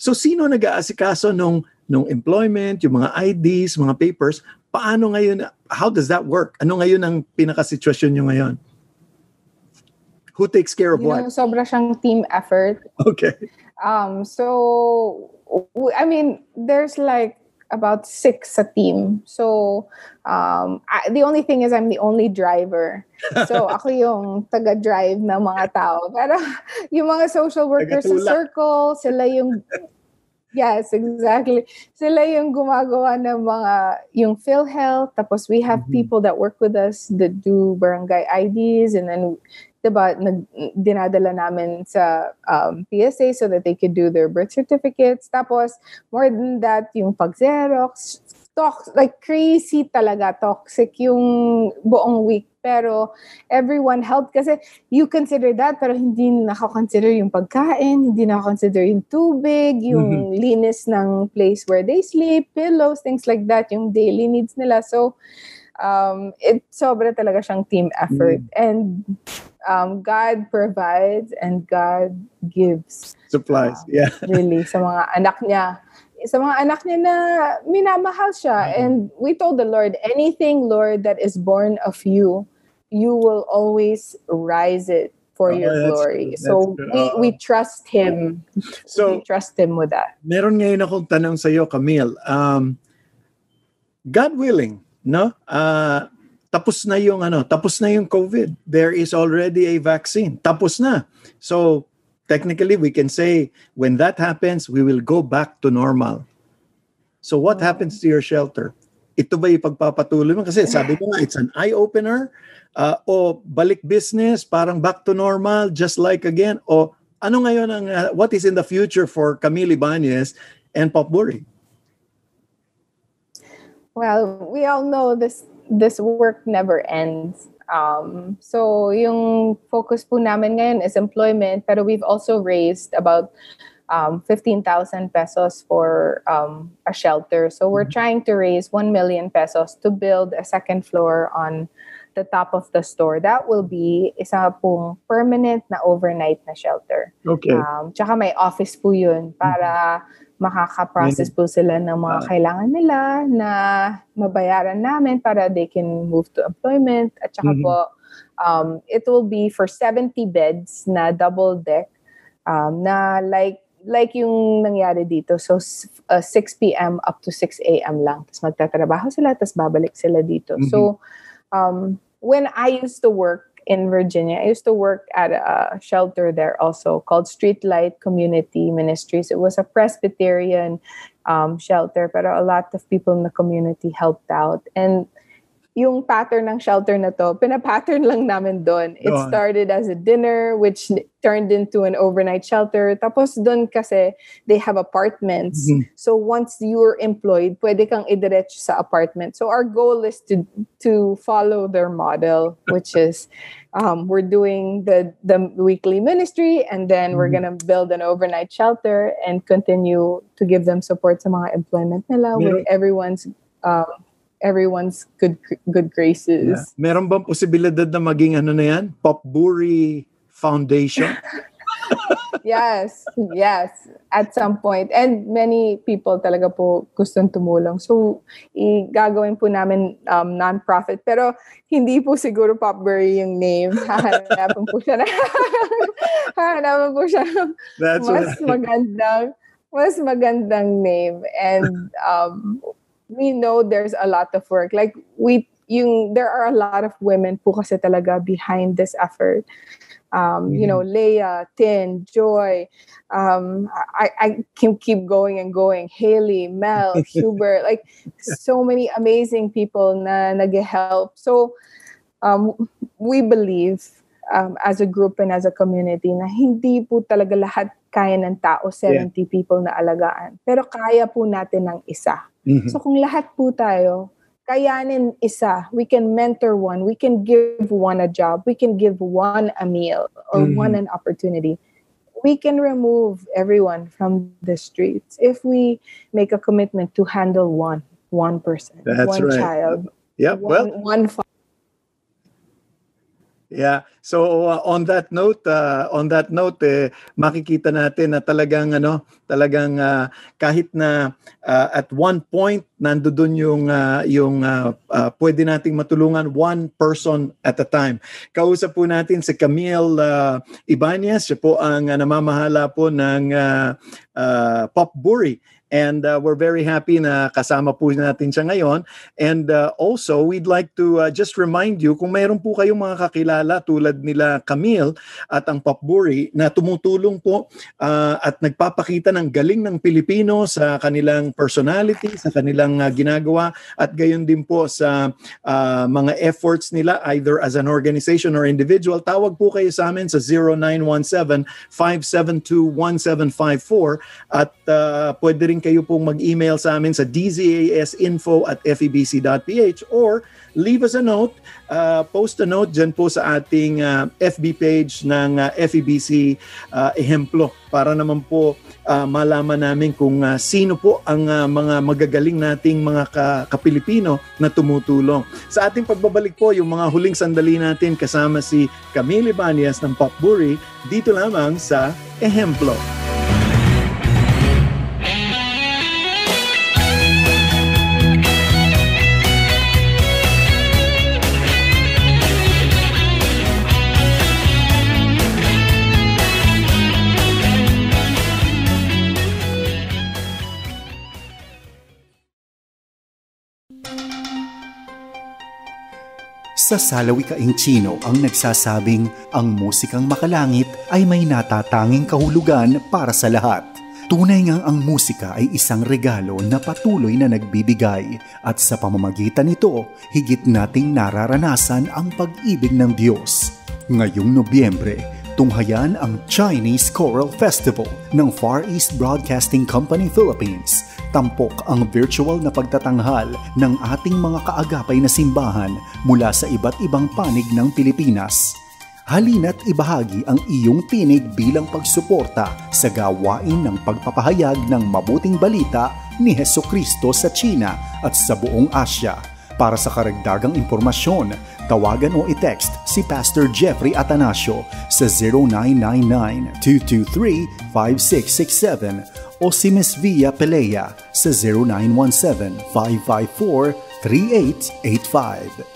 So, sino nag-aasikaso nung employment, yung mga IDs, mga papers? Paano ngayon? How does that work? Ano ngayon ang pinaka-sitwasyon nyo ngayon? Who takes care of what? Sobra siyang team effort. Okay. So, I mean, there's like about 6 sa team. So, the only thing is I'm the only driver. So, ako yung taga-drive ng mga tao. Pero yung mga social workers sa circle, sila yung... Yes, exactly. Sila yung gumagawa ng yung PhilHealth. Tapos we have people that work with us that do barangay IDs. And then, diba, dinadala namin sa PSA so that they could do their birth certificates. Tapos, more than that, yung pag-Xerox, like crazy talaga, toxic yung buong week. Pero everyone helped kasi you consider that pero hindi nakakonsider yung pagkain, hindi nakakonsider yung tubig, yung linis ng place where they sleep, pillows, things like that, yung daily needs nila. So, it sobra talaga siyang team effort. And God provides and God gives. Supplies, yeah. Really, sa mga anak niya. Sa mga anak niya na minamahal siya. And we told the Lord, anything, Lord, that is born of you, you will always rise it for your glory. So we trust Him. So we trust Him with that. Meron ngayon akong tanong sa iyo, Camille. God willing, no? Tapos na yung COVID. There is already a vaccine. Tapos na. So technically, we can say when that happens, we will go back to normal. So what happens to your shelter? Ito ba ipagpapatuloy mo? Kasi sabi ko nga, it's an eye-opener. O balik business, parang back to normal, just like again. O ano ngayon ang, what is in the future for Camille Ibanez and Pop Buri? Well, we all know this work never ends. So yung focus po namin ngayon is employment, pero we've also raised about 15,000 pesos for a shelter. So we're trying to raise 1 million pesos to build a second floor on the top of the store. That will be isa pong permanent na overnight na shelter. Okay. Tsaka may office po yun para makaka-process po sila ng mga kailangan nila na mabayaran namin para they can move to employment. At tsaka po, it will be for 70 beds na double deck na like yung nangyari dito. So, 6 p.m. up to 6 a.m. lang. Tapos magtatrabaho sila, tapos babalik sila dito. So, when I used to work in Virginia, I used to work at a shelter there also called Streetlight Community Ministries. It was a Presbyterian shelter, pero a lot of people in the community helped out. And yung pattern ng shelter na to, pinapattern lang namin doon. It started as a dinner, which turned into an overnight shelter. Tapos doon kasi, they have apartments. So once you're employed, pwede kang idiretso sa apartment. So our goal is to follow their model, which is we're doing the weekly ministry, and then we're gonna build an overnight shelter and continue to give them support sa mga employment nila with everyone's good graces. Yeah. Meron bang posibilidad na maging ano na yan? Pop Buri Foundation? Yes. At some point. And many people talaga po gustong tumulong. So, gagawin po namin non-profit. Pero, hindi po siguro Pop Buri yung name. Hahanapan po siya ng mas magandang name. And, we know there's a lot of work. Like we there are a lot of women po kasi talaga behind this effort. You know, Leia, Tin, Joy, I can keep going and going. Haley, Mel, Hubert, like so many amazing people na nag-help. So we believe as a group and as a community na hindi po talaga lahat kaya ng tao, 70 people na alagaan. Pero kaya po natin ng isa. So kung lahat po tayo, kayanin isa, we can mentor one, we can give one a job, we can give one a meal or one an opportunity. We can remove everyone from the streets if we make a commitment to handle one person, one child, one father. Yeah. So on that note, makikita natin na talagang kahit na at one point nandoon yung pwede nating matulungan one person at a time. Kausap po natin si Camille Ibanez, siya po ang namamahala po ng Popbury. And we're very happy na kasama po natin siya ngayon. And also, we'd like to just remind you, kung mayroon po kayong mga kakilala tulad nila Camille at ang Popbury na tumutulong po at nagpapakita ng galing ng Pilipino sa kanilang personality, sa kanilang ginagawa, at gayon din po sa mga efforts nila either as an organization or individual, tawag po kayo sa amin sa 0917-572-1754 at pwede rin kayo pong mag-email sa amin sa dzasinfo@febc.ph or leave us a note, post a note dyan po sa ating FB page ng FEBC Ehemplo para naman po malaman namin kung sino po ang mga magagaling nating mga kapilipino na tumutulong. Sa ating pagbabalik po, yung mga huling sandali natin kasama si Camille Ibanez ng Popbury dito lamang sa Ehemplo. Sa salawikaing Chino ang nagsasabing ang musikang makalangit ay may natatanging kahulugan para sa lahat. Tunay ngang ang musika ay isang regalo na patuloy na nagbibigay at sa pamamagitan nito, higit nating nararanasan ang pag-ibig ng Diyos. Ngayong Nobyembre, tunghayan ang Chinese Choral Festival ng Far East Broadcasting Company Philippines. Tampok ang virtual na pagtatanghal ng ating mga kaagapay na simbahan mula sa iba't ibang panig ng Pilipinas. Halina't ibahagi ang iyong tinig bilang pagsuporta sa gawain ng pagpapahayag ng mabuting balita ni Hesukristo sa China at sa buong Asya. Para sa karagdagang impormasyon, tawagan o i-text si Pastor Jeffrey Atanasio sa 0999-223-5667 o si Ms. Via Pelea sa 0917-554-3885.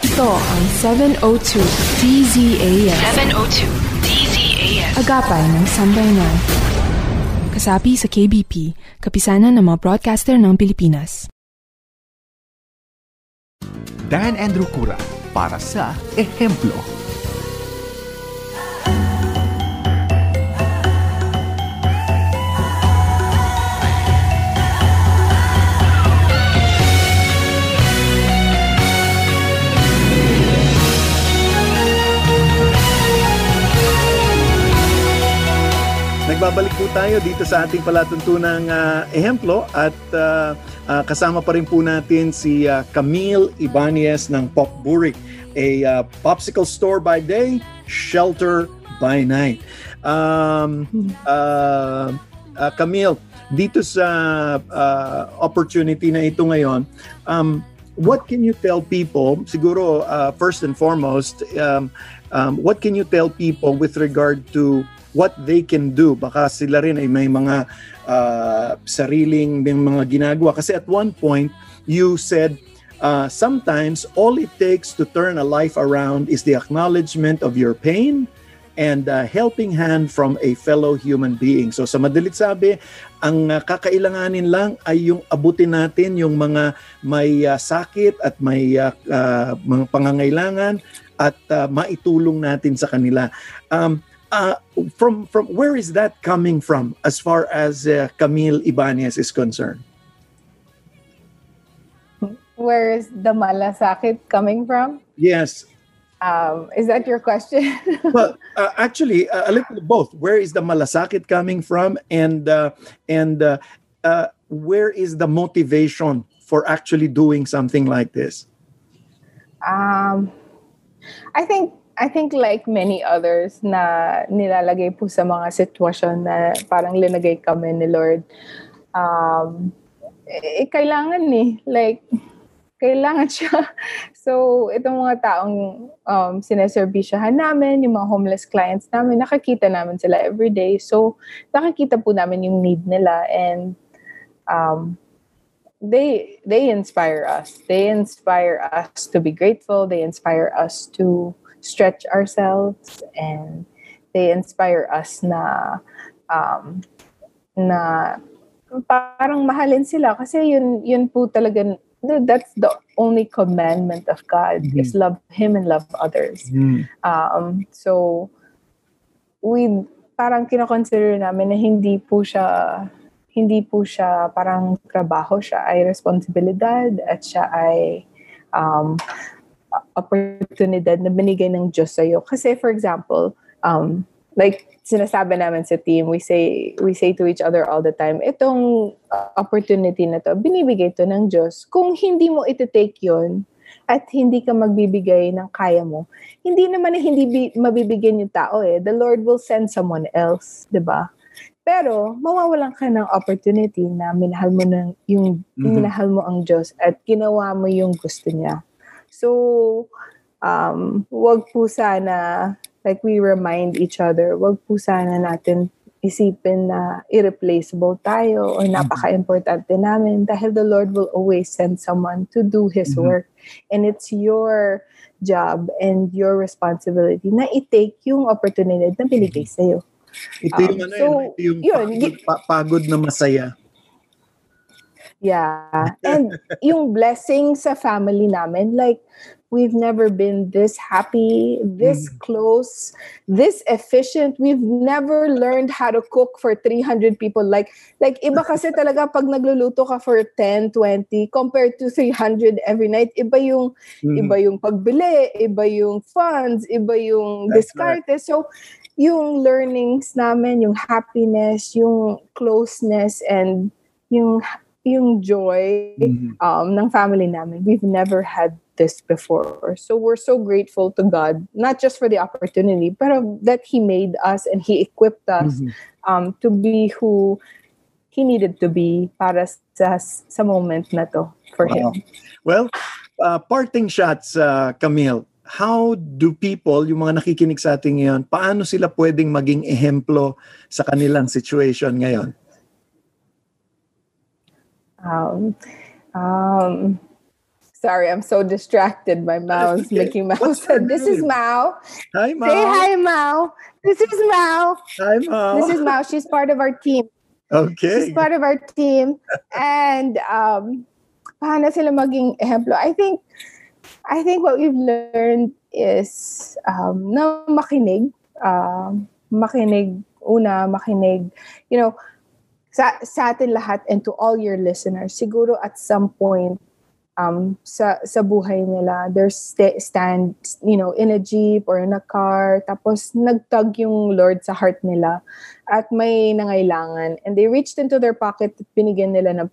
Ito ang 702 DZAS. 702 DZAS. Agapay ng Sambayanan. Kasapi sa KBP, kapisanan ng mga broadcaster ng Pilipinas. Dan Andrew Cura para sa Ehemplo. Nagbabalik po tayo dito sa ating palatuntunang Ehemplo at kasama pa rin po natin si Camille Ibanez ng Popbury, a popsicle store by day, shelter by night. Camille, dito sa opportunity na ito ngayon, what can you tell people, siguro first and foremost, what can you tell people with regard to what they can do? Baka sila rin ay may mga sariling mga ginagawa. Kasi at one point, you said, sometimes all it takes to turn a life around is the acknowledgement of your pain, and a helping hand from a fellow human being. So sa madalit sabi, ang kakailanganin lang ay yung abutin natin yung mga may sakit at may mga pangangailangan at maitulong natin sa kanila. From where is that coming from as far as Camille Ibanez is concerned? Where is the malasakit coming from? Yes. Is that your question? Well, actually, a little both. Where is the malasakit coming from, and where is the motivation for actually doing something like this? I think like many others na nilalagay po sa mga sitwasyon na parang linagay kami ni Lord. Kailangan kailangan siya. So, itong mga taong sineservisyahan namin, yung mga homeless clients namin, nakakita namin sila every day. So, nakakita po namin yung need nila, and they inspire us. They inspire us to be grateful. They inspire us to stretch ourselves, and they inspire us na parang mahalin sila kasi yun po talaga. That's the only commandment of God, is love Him and love others. So we parang kinoconsider namin na hindi po siya parang trabaho, siya ay responsibilidad at siya ay oportunidad na binigay ng Diyos sa'yo. Kasi for example, like sinasabi namin sa team, we say to each other all the time, itong opportunity na to, binibigay to ng Diyos. Kung hindi mo iti-take yun at hindi ka magbibigay ng kaya mo, hindi naman hindi mabibigyan yung tao eh. The Lord will send someone else, di ba? Pero mawawalan ka ng opportunity na minahal mo minahal mo ang Diyos at ginawa mo yung gusto niya. So, wag po sana, like we remind each other, wag po sana natin isipin na irreplaceable tayo or napaka-importante namin, dahil the Lord will always send someone to do His work. And it's your job and your responsibility na i-take yung opportunity na binigay sa'yo. Ito yung pagod na masaya. Yeah. And yung blessing sa family namin, like, we've never been this happy, this close, this efficient. We've never learned how to cook for 300 people. Like iba kasi talaga pag nagluluto ka for 10, 20 compared to 300 every night. Iba yung pagbili, iba yung funds, iba yung diskarte. Right. So yung learnings namin, yung happiness, yung closeness, and yung joy ng family namin, we've never had this before. So we're so grateful to God, not just for the opportunity, but that He made us and He equipped us to be who He needed to be para sa moment na to for Him. Well, parting shots, Camille. How do people, yung mga nakikinig sa atin ngayon, paano sila pwedeng maging ehemplo sa kanilang situation ngayon? Sorry, I'm so distracted by Mao's Mickey Mouse. This is Mao. Hi, Mao. Say hi, Mao. This is Mao. Hi, Mao. This is Mao. She's part of our team. Okay. She's part of our team. And paano sila maging ehemplo? I think what we've learned is na makinig. Makinig. You know, sa atin lahat and to all your listeners, siguro at some point sa buhay nila, they're in a jeep or in a car, tapos nagtag yung Lord sa heart nila at may nangailangan, and they reached into their pocket at binigyan nila ng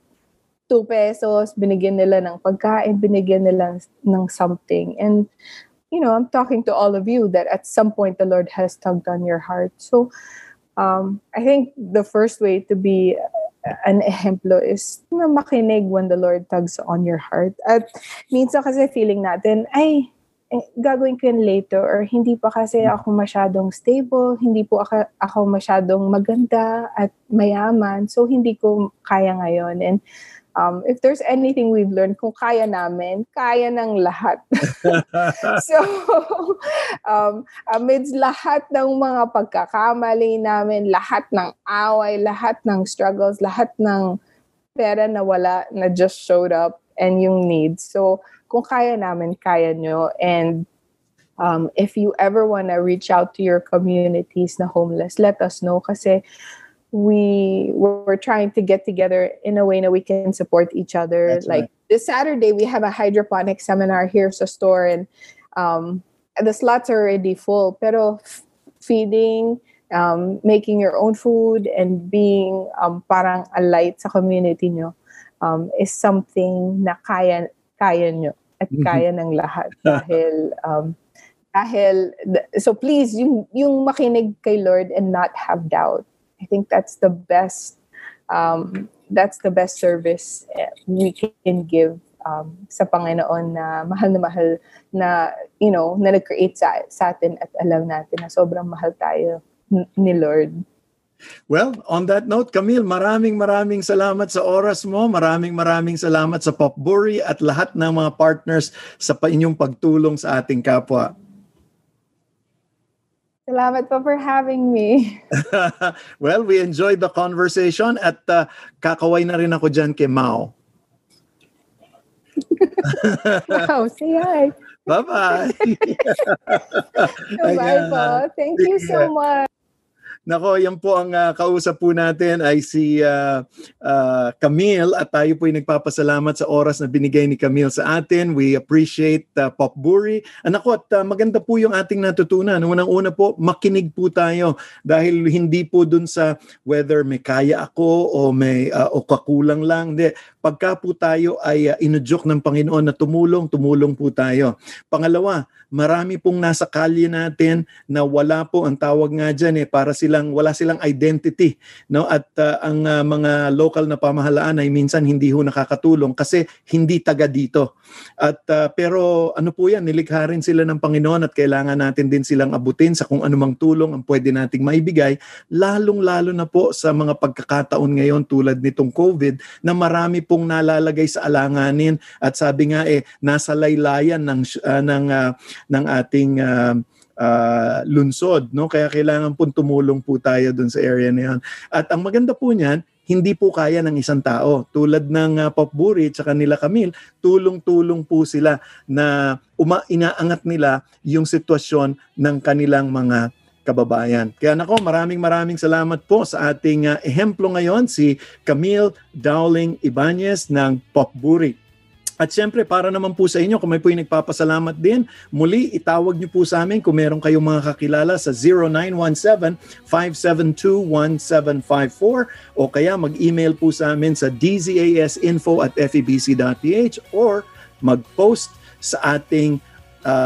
2 pesos, binigyan nila ng pagkain, binigyan nila ng something. And you know, I'm talking to all of you that at some point the Lord has tugged on your heart. So I think the first way to be an ehemplo is na makinig when the Lord tugs on your heart. At minsan kasi feeling natin, gagawin ko yun later, or hindi pa kasi ako masyadong stable, hindi po ako masyadong maganda at mayaman, so hindi ko kaya ngayon. And if there's anything we've learned, kung kaya namin, kaya ng lahat. So, amidst lahat ng mga pagkakamali namin, lahat ng away, lahat ng struggles, lahat ng pera na wala, na just showed up, and yung needs. So, kung kaya namin, kaya nyo. And if you ever want to reach out to your communities na homeless, let us know, kasi we're trying to get together in a way that we can support each other. That's like right. this Saturday, we have a hydroponic seminar here sa store, and the slots are already full. Pero feeding, making your own food, and being parang a light sa community nyo is something na kaya nyo at kaya ng lahat. So please, yung makinig kay Lord and not have doubt. I think that's the best service we can give sa Panginoon na mahal na na nag-create sa atin, at alam natin na sobrang mahal tayo ni Lord. Well, on that note, Camille, maraming salamat sa oras mo. Maraming salamat sa Popburi at lahat ng mga partners sa inyong pagtulong sa ating kapwa. Salamat po for having me. Well, we enjoyed the conversation at kakaway na rin ako dyan kay Mao. Wow, say hi. Bye-bye. Bye po. Thank you so much. Nako, yan po ang kausap po natin ay si Camille, at tayo po ay nagpapasalamat sa oras na binigay ni Camille sa atin. We appreciate Popburi. At maganda po yung ating natutunan. Unang-una po, makinig po tayo, dahil hindi po dun sa whether may kaya ako o may o kakulang lang. Hindi. Pagka po tayo ay inudyok ng Panginoon na tumulong po tayo. Pangalawa, marami pong nasa kalye natin na wala po, ang tawag nga dyan para wala silang identity, no? At ang mga local na pamahalaan ay minsan hindi ho nakakatulong kasi hindi taga dito. At pero ano po yan, nilikha rin sila ng Panginoon, at kailangan natin din silang abutin sa kung anumang tulong ang pwede nating maibigay, lalong-lalo na po sa mga pagkakataon ngayon tulad nitong COVID na marami pong nalalagay sa alanganin, at sabi nga nasa laylayan ng ating lunsod, no? Kaya kailangan pong tumulong po tayo dun sa area na yan. At ang maganda po niyan, hindi po kaya ng isang tao. Tulad ng Popburi at saka nila Camille, tulong-tulong po sila na inaangat nila yung sitwasyon ng kanilang mga kababayan. Kaya nako, maraming salamat po sa ating ehemplo ngayon, si Camille Dowling Ibanez ng Popburi. At syempre, para naman po sa inyo, kung may po yung nagpapasalamat din, muli itawag niyo po sa amin kung meron kayong mga kakilala sa 0917-572-1754, o kaya mag-email po sa amin sa dzasinfo@febc.ph, or mag-post sa ating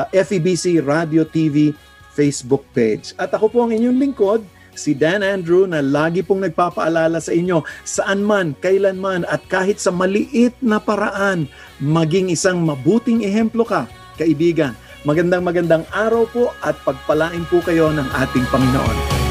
FEBC Radio TV Facebook page. At ako po ang inyong lingkod, si Dan Andrew, na lagi pong nagpapaalala sa inyo, saan man, kailan man, at kahit sa maliit na paraan, maging isang mabuting ehemplo ka, kaibigan. Magandang araw po, at pagpalain po kayo ng ating Panginoon.